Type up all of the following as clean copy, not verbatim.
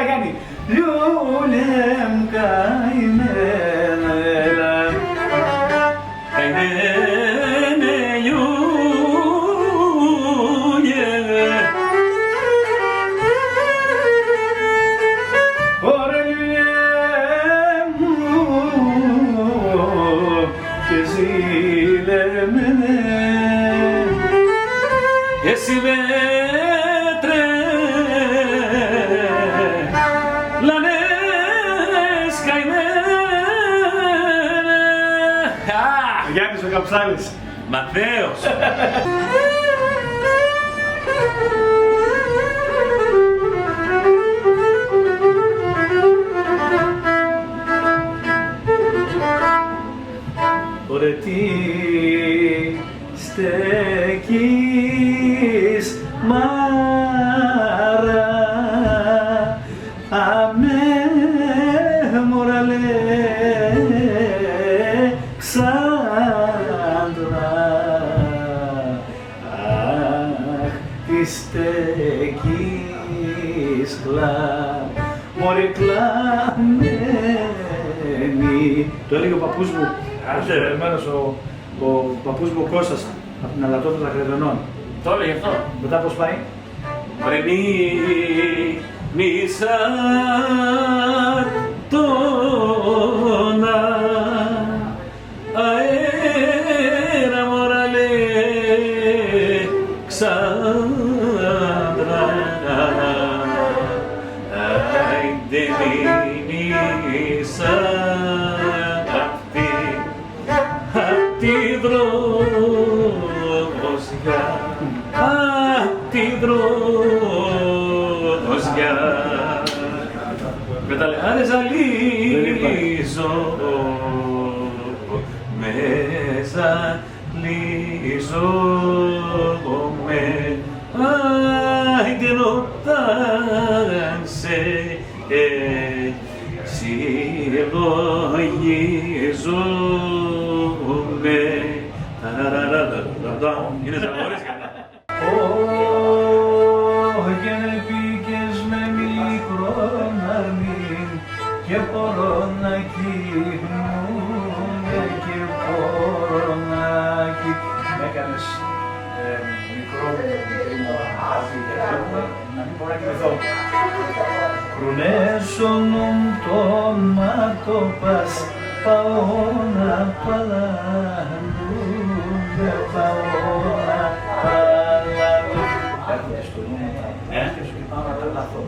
Γιάννη. Λιούλεμ καημένα. Καημένε λιούλε. Ωρε λιούλεμ μου και ζήλεμενε. Εσύ μέτρε λανές καημένε. Γιάννης ο Καψάλης. Ματθαίος. Ωρε τι στέκεις μάρα, αμέ μωραλέξανδρα. Αχ, τι στέκεις μωρέ κλαμμένη. Το έλεγε ο παππούς μου. Επομένως ο παππούς μου ο Κώστας από την Αλατώνα των Ακρεδονών. Το έλεγε αυτό. Μετά πώς πάει? Μίσα τόνα αέρα μωραλέξανδρα. Άιντε μίλησα απ' τη δρόμοσιά, απ' τη δρόμοσιά. Με τα λεχάνες ζαλίζω, με ζαλίζομαι. Άιντε όταν σε συλλογίζομαι. Είναι τραγούδια. Και να πήγες με μικρό αρνήν και μπορώ να κοιμούμαι και μπορώ να κοιμούμαι. Με έκανες μικρό άδει να μην μπορώ να κοιμηθώ. Κρουνέσονουν το μάτωπας, πάω να παλανούμε, πάω να παλανούμε. Έρχονται στο νου μου τα και πάω να τα λάθω.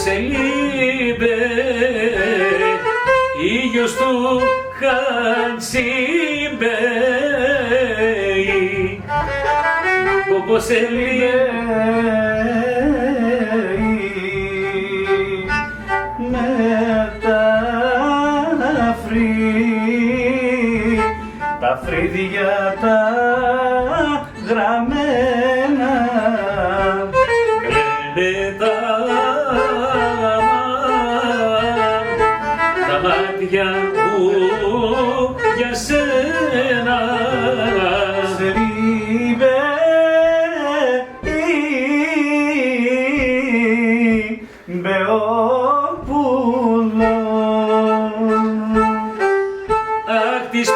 Σελίμπε, ήλιος του Χανσίμπεϊ, Ποπο Σελίμπε, με τα φρύδια τα γραμμένα. Τα μάτια μου για σένα. Σελίμπε, Μπεόπουλο. Αχ, της